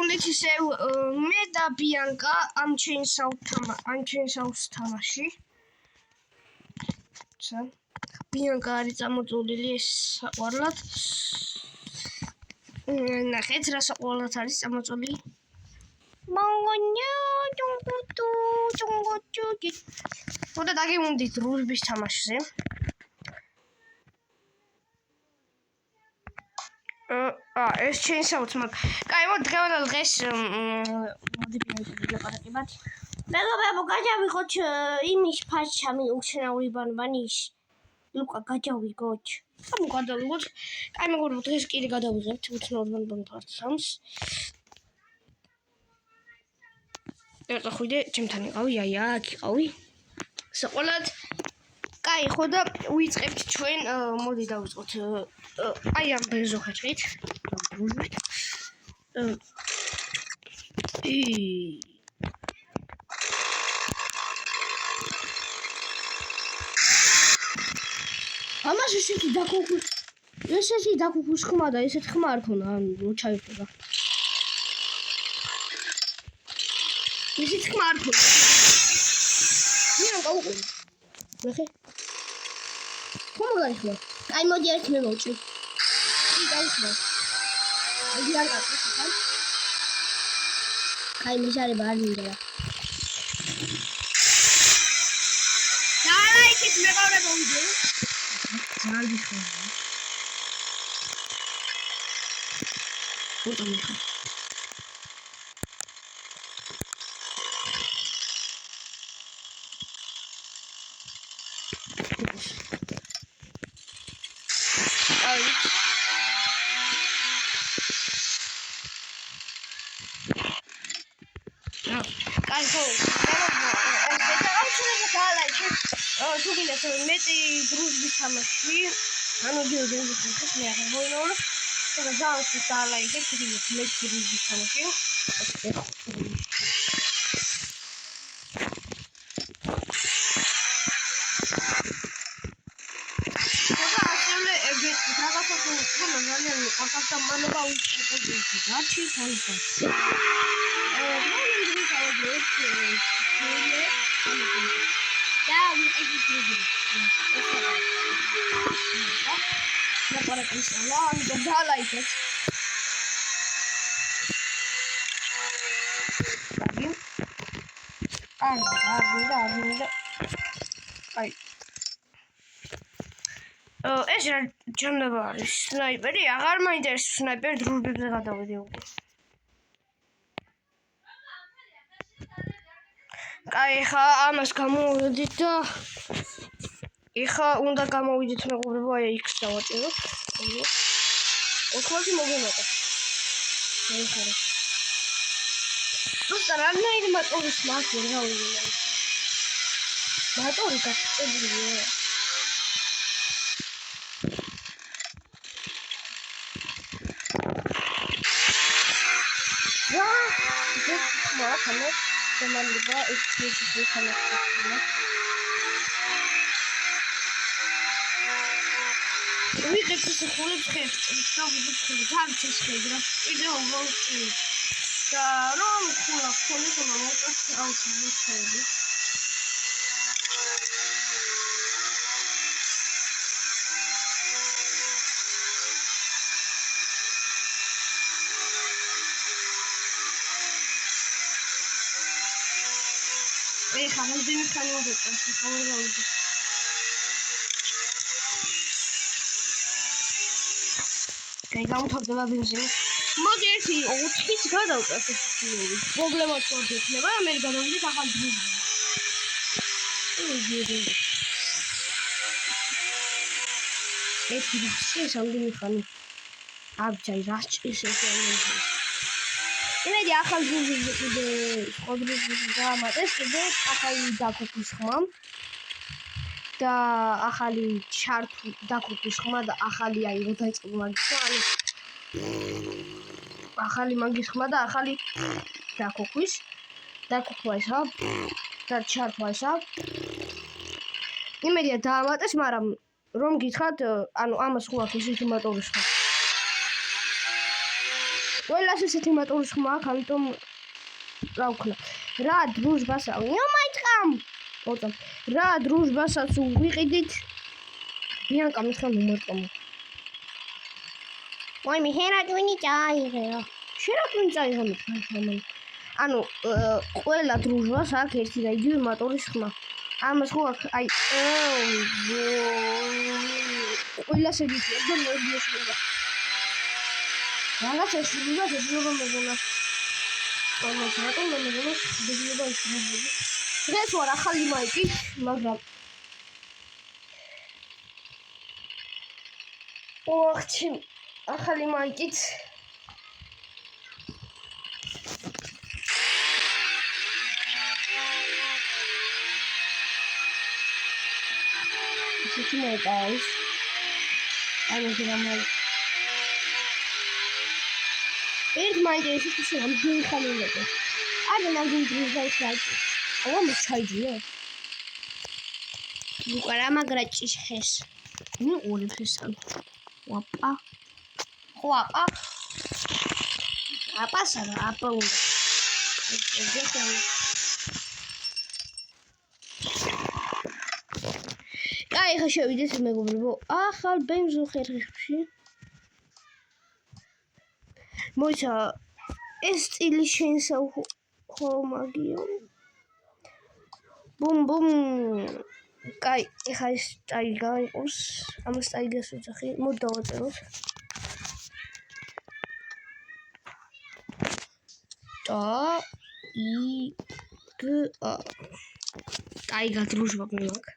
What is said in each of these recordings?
მოდით ისევ მე და ბიანკა ამ Chainsaw-ს თამაში. ბიანკა არის წამოწოლილი ეს საყვარლად. ნახეთ რა საყვარლად არის წამოწოლილი. მოდა დაგემუნდით რუჟბის თამაშზე. ეს Chainsaw-ს მაგ. კაი, მოდი დღეს მოდი ვიყარებათ. მეგობრებო, გადავიღოთ იმის ფაშა მიუშნაური ბანბანის. ლუკა გადავიღოთ. ამ გადავიღოთ. კაი, მეგობრებო, დღეს კიდე გადავიღებთ უცნაურ ბანბან ფაშას. ერთხელ ხვიდე, ჩემთან იყავი, აქ იყავი. საყოლად კაი, ხო და ვიწყებთ ჩვენ, მოდი დავიწყოთ. აი ამ ბეზოხეთით. ამას ესეთი დაკუქვის ხმა და ესეთი ხმა არ ქონა, ანუ ჩაიფრება. ესეთი ხმა არ ქონა. მიან გაუყურე. ნახე. ხომ გაიხმა? აი მოდი ერთი მე მოვჭი. გაიხმა. აი არ გაიხმა. აი მისარება არ მინდა. დააიქით მეგობრებო ვიდეო. ძალიან გიხმარ. ფოტო მიხარ. კაი ხო, თუ გინდათ მეტი დრუჟბის თამაში, ანუ გიოდენს ხეს მე აღარ მოინორო, და ძალიან დაალაიქეთ, თუ გინდათ მეტი დრუჟბის თამაში. ეს რა ჯამდება არის სნაიპერი, აღარ მაინტერესებს სნაიპერი დრუჟბებზე გადავედი უკვე. კაი, ხა ამას გამოვიდით და ეხა უნდა გამოვიდეთ მეგობრებო, აი იქ დავაჭეროთ. 80 მოგემატა. ხარ. просто რანაირი მოტორის მაქი რა ვიღე. მოტორი გასწრებულია. ხმათა შემალება ეს შეიძლება ხალხი. ვიღებ ის ხულებს ხებს, და ვიღებ ხულებს ის ხებს, კიდე უბრალოდ და რომ ხულა ხულებს მომწონს აუცილებლად ხები. ეხლა მოდიმ ხანოდეთ, ხავრაუდი. კაი, გამოვთვალა ბენზინი. მოდი ერთი 4-იც გადავწევთ ეს ფილმი. პრობლემაც არ იქნება, მე გადავიდეთ ახალ დრუჟბაზე. ერთი რასჭირს ამდენი ხანი. აბჯაი რასჭირს ეს ამდენი. იმედი ახალ დრუჟბაზე კიდე სხვა დრუჟბაზე გამატეს კიდე ახალი დაკუქვის ხმა. და ახალი ჩართული დაკუქვის ხმა და ახალი აი რო დაიწყო მაგის ხმა, ანუ ახალი მაგის ხმა და ახალი დაკუქვა ისა და ჩართვა ისა. იმედია დაამატეს, მაგრამ რომ გითხრათ, ანუ ამას ხო აქვს ისეთი მოტორის ხმა. ყველას ესეთი მოტორის ხმა აქვს, ამიტომ რა ვქნა. რა დრუჟბასა. იომაიწყამ. ოღონდ რა დრუჟბასაც ვიყიდით. ბიანკა მიხან მომარტყამო. ვაი მე ჰერაკვინი წაიღეო. შერაკვინი წაიღო მიხან. ანუ ყველა დრუჟბას აქვს ერთი და იგივე მოტორის ხმა. ამას ხო აქვს აი ყველა შეგიძლია და მოიძიება. რაღაც შეიძლება შეიძლება მეგონა. ამას რატომ მეგონა შეიძლება ისმოდი. დღეს ვარ ახალი მაიკი, მაგრამ ოხჩი ახალი მაიკით ისეთი მაიკა არის. აი მაგრამ ერთ მაიკი ისეთი ამბი ხალინები. არ ნამდვილ დროშას რაჭი. აუ მოჩაიძია. უკარა მაგრაჭის ხეს. ნუ ორი ფესან. ვაპა. ხო აპა. აპასა აპა უნდა. აი ხა შევიდეთ მეგობრებო. ახალ ბენზო ხერხებში. მოიცა ეს სტილი შენსაუხო მაგიო. ბუმ ბუმ. კაი, ეხა ეს ტაიგა იყოს. ამას ტაიგას ვეძახი. მოდი დავაწეროთ. ტაიგა. ტაიგა დრუჟბა გვაქვს.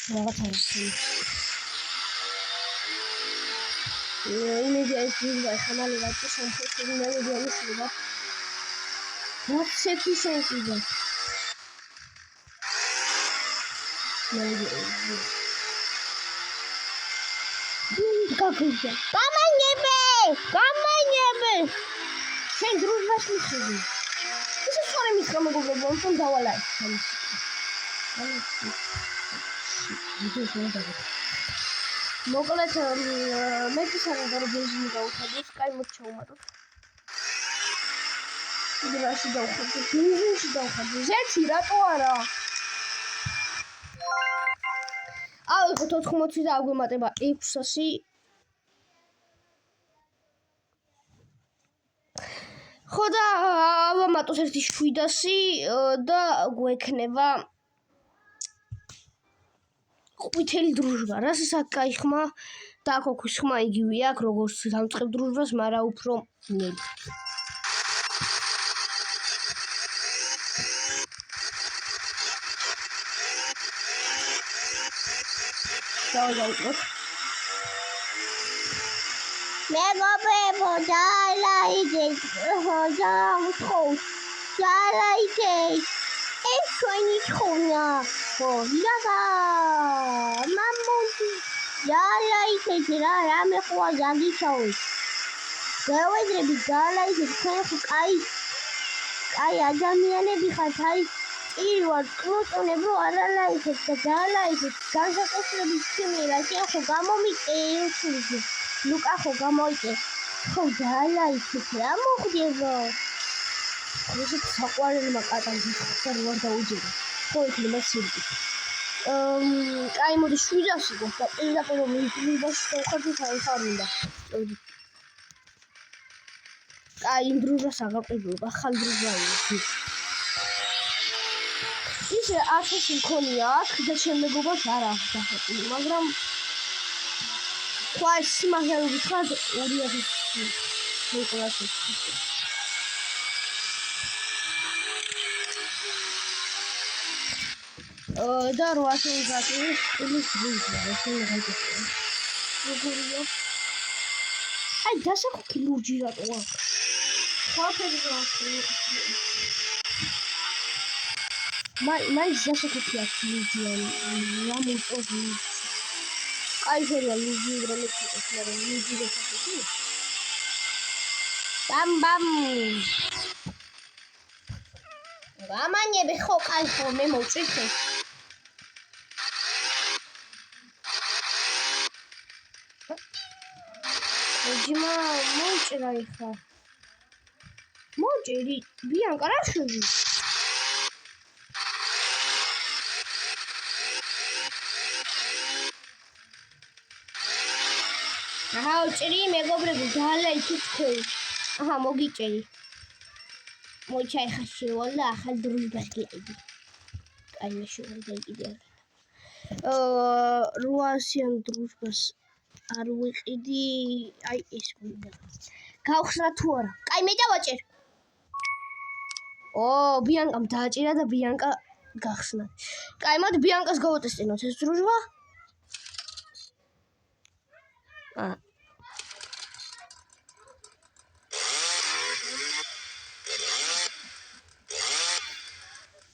რაღაც არის. იმედი ეს ვიდა ხანალი რაჭი სამხედრო იმედი არის ვიდა. რაც შეფისებია. გაგუზა. გამაინებე. შენ დრუჟბას მიხედი. ეს სწორი მისგა მეგობრებო, ამიტომ დავალაი. მოკლედ მე kisarada რომ ბენზინი გავუხადოს, კაი მოჩაუმატოთ. იგი რაში დავხადო? ბენზინში დავხადო. ზეთი რატო არა? აუ ხო 80 და აგვემატება 600. ხო და ავამატოთ ერთი 700 და გვექნება ყვითელი დრუჟბა. რასაც აქ კაი ხმა და აქ ოქროს ხმა იგივე აქვს როგორც დამწყებ დრუჟბას, მაგრამ უფრო ნელი. დავაუწყოთ. მეგობრებო, დაალაიდეთ. დაალაიდეთ. ეს ჩვენი თხოვნაა. ხო, იღა. მამონტი. დაალაიდეთ რა, რამე ხوار გაგიშოვეთ. გავედრები დაალაიდეთ, თქვენ ხო კაი ადამიანები ხართ, აი პირველ კლუტონებრო არალაიდეთ და დაალაიდეთ. განსაკუთრებით სიმღერა შენ ხო გამომიწევს. ლუკა ხო გამოიწე. ხო დაალაიდეთ, რა მოხდება? ეს საყვარელმა კატანს ხარ ვარ დაუჯერე. ხო იქნება სირკი. კაი მოდი 700 გო და პირდაპირ მიდრიბას ხართ ხარ უნდა. კაი დრუჟას აღაყიდებ, ახალ დრუჟაა. ისე 1000 მქონია აქ და შემდეგობას არ აქვს დახატული, მაგრამ ხა სიმაღლე ვიხარ 2000 მოკლასი. და 800 გაკეთეს ის ვიზა, ესე გაკეთე. როგორია? აი დასახო ლურჯი რატო აქვს? ხალხები გააქვს. მაი დასახო აქვს ლურჯი, რა მოწოდი. აი შეიძლება ლურჯი რამე იყოს, მაგრამ ლურჯი დასახო. ბამ გამანები ხო კაი ხო მე მოვწიფე ჯიმა მოჭრა იხა მოჭერი ბიანკა რა შვი აჰა უჭერი მეგობრები დაალა ითქე აჰა მოგიჭერი მოიჩაი ხაში ვალა ახალ დროშას გიყიდი კაი მე შევიდა კიდე 800-იან დროშას არ ვიყიდი აი ეს გვინდა გავხსნა თუ არა კაი მე დავაჭერ ბიანკამ დააჭირა და ბიანკა გახსნა კაი მოდი ბიანკას გავატესტინოთ ეს დროშა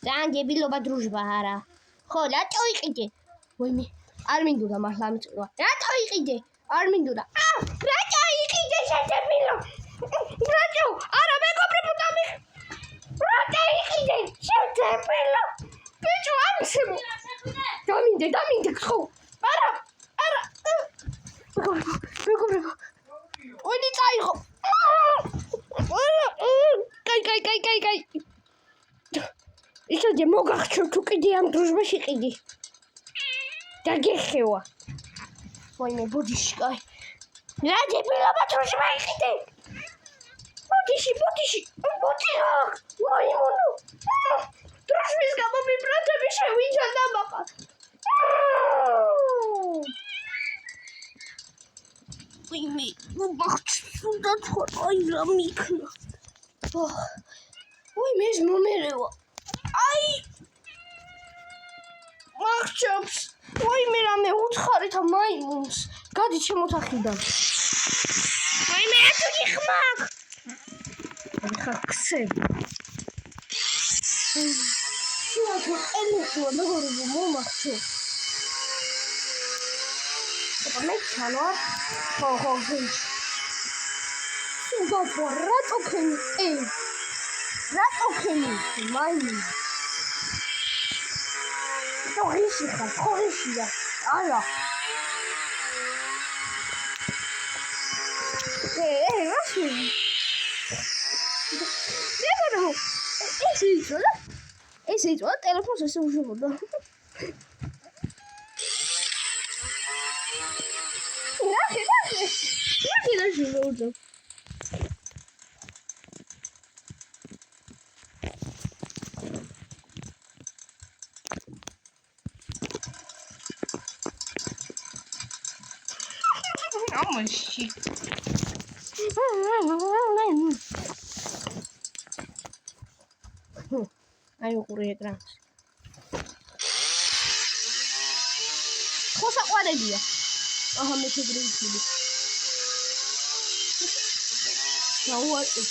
ძალიან დებილობა დროშა არა ხო რატო იყიდე ვაიმე არ მინდოდა მართლა ამიწვა რატო იყიდე არ მინდოდა რატო იყიდე შედებილო რატო არა მეგობრებო დამი რატო იყიდე შედებილო ბიჭო ამისემო დამინდე ხო არა მეგობრებო ოდი წაიღო კაი ისე მოგახჩევ თუ კიდე ამ დროშაში ყიდი და გეხევა ვაიმე ბოდიში კაი რა დებილობა დროშა იყიდე ბოდიში მაიმუნო დროშის გამო ვიბრატები შევიჯა და მაყა ვაიმე მოგახჩევ თუ აი რა მიქნა ვაიმე ეს მომერევა აი მახჩობს ვაიმე რამე უცხარით მაიმუნს გადი შემოთახიდან ვაიმე ათი ხმაკ ხა ქსები შუათო ელოშუა მეგობრებო მომახჩო მე ჩალვარ ხო სულდათო რატო ქენი მაიმუნ ხორიში ხარ ხორიშია არა რაში მეგობრებო ეს იწვა ტელეფონს ესე უშვებოდა რაში მოვუძო ამაში აი უყურე ეკრანს ხო საყვარელია აჰა მე შეგრეიცილი დავუაწევ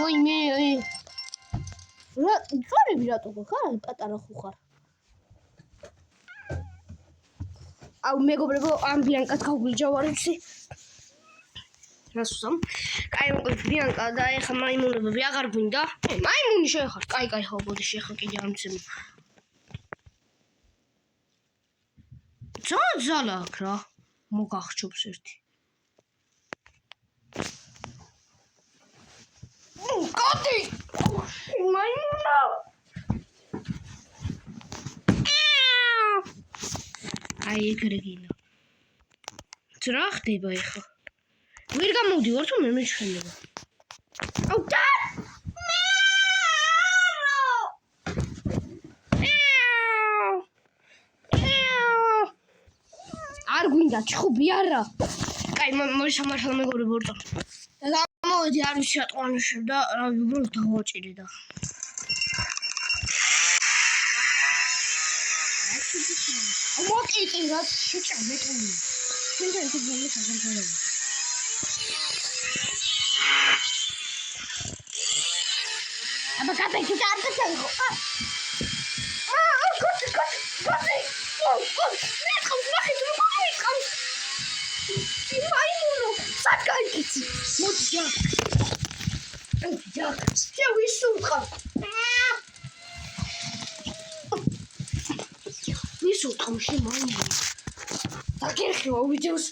ვაიმე რა ძვირები რატო ხარ პატარა ხარ აუ მეგობრებო ამ ბიანკას გავგვიჯავარიცი რასუსამ კაი მოკლედ ბიანკა და ეხა მაიმუნები აღარ გვინდა მაიმუნი შეხარ კაი ხო ბოდი შეხა კიდე ამცემ ზალა აქ რა მოგახჩობს ერთი გადი მაიმუნა აი ეგრე გინდა რა ხდება ეხა ვერ გამოვდივარ თუ მე მეჩვენება აუ და არ გვინდა ჩხუბი არა კაი მოსამართლა მეგობრებო ორტო და გამოვედი არ ვიცი რა ტყვანაშევ და რა უბრალოდ დავაჭირე და მოკიტი რა შეჭამე ტუნი შენთან ისე გულს აღარ გავავა აბა კაპეჩი დაარწევ მოდი ჯაკ ვის უყავ ვის უყავ შემოინი დაგერხიო ვიდეოს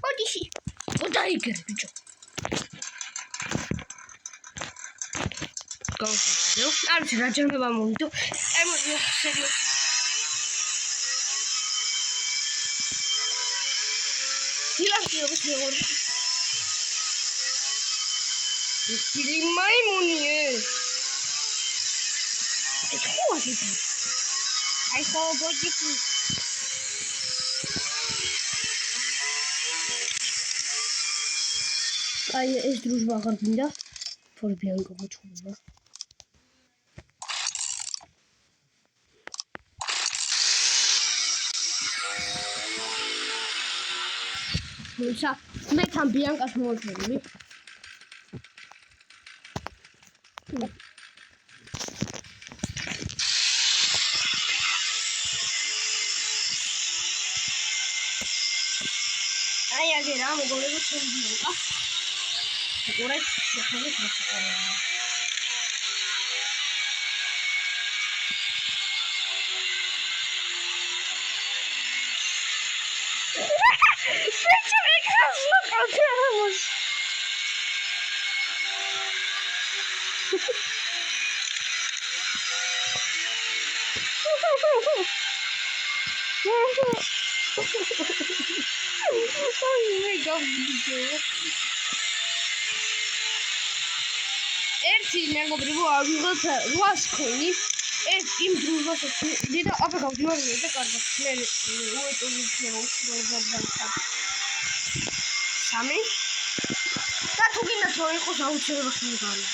ოდიში დაიგერე ბიჭო გავხსნიო არც რა ჯერმება მომიდო ემოდი სერიოზი ილაშიობის მეღორი დიდი მაიმუნიე ეთქუაში აი ხო ბოჯიკი აი ეს დროშა აღარ გინდა ფორბიანკო მოჩხუბა მოიცა მე თან ბიანკას მოვაჩვენები აი აგერ ამ მოგონება შემიძლია Corect, შეხედეთ რა შეყარებია. Შეჭრე კაცო კაცოს. Ой, говнюк. ერთი მეგობრებო ავიღოთ 8 ქონი ეს იმ დროშას დიდა აბა გავდივარნე და კარგად მე უეტონი შეიძლება სამი და თუ გინდათ რომ იყოს აუცილებლად მიგანი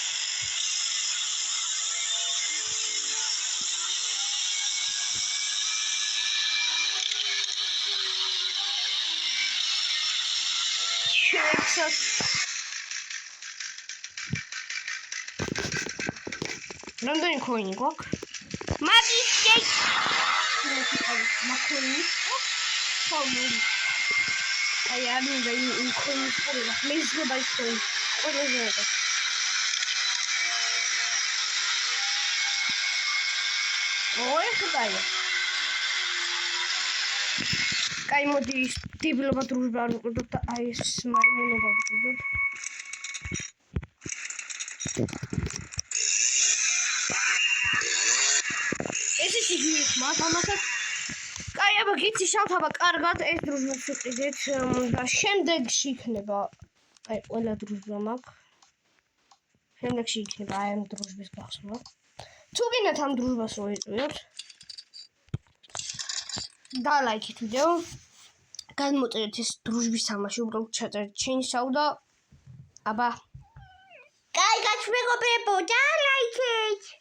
შეექსას რამდენი ქოინი გვაქვს? მაგის კეიქ. მაქოინი. ხომი. აი არ მინდა იმ ქოინის ყურება. მე ზღება ის ქოინი. ყველაზე მეტად. ой, ხდაია. კაი მოდი დიბლობა დროშა არ ვიყიდოთ და აი ეს მაიმუნობა ვიყიდოთ. ამასაც კაი აბა გიცი შავთაბა კარგად ეს დროშა ვიყიდეთ და შემდეგში იქნება აი ყველა დროშა მაქვს შემდეგში იქნება აი ამ დროშის გახსნა თუ გინდათ ამ დროშას რო იყიოთ და ლაიქით ვიდეო გადმოწერეთ ეს დროშის თამაში უბრალოდ ჩაწერეთ ჩინსაუ და აბა კაი გაჩვენებებო და ლაიქით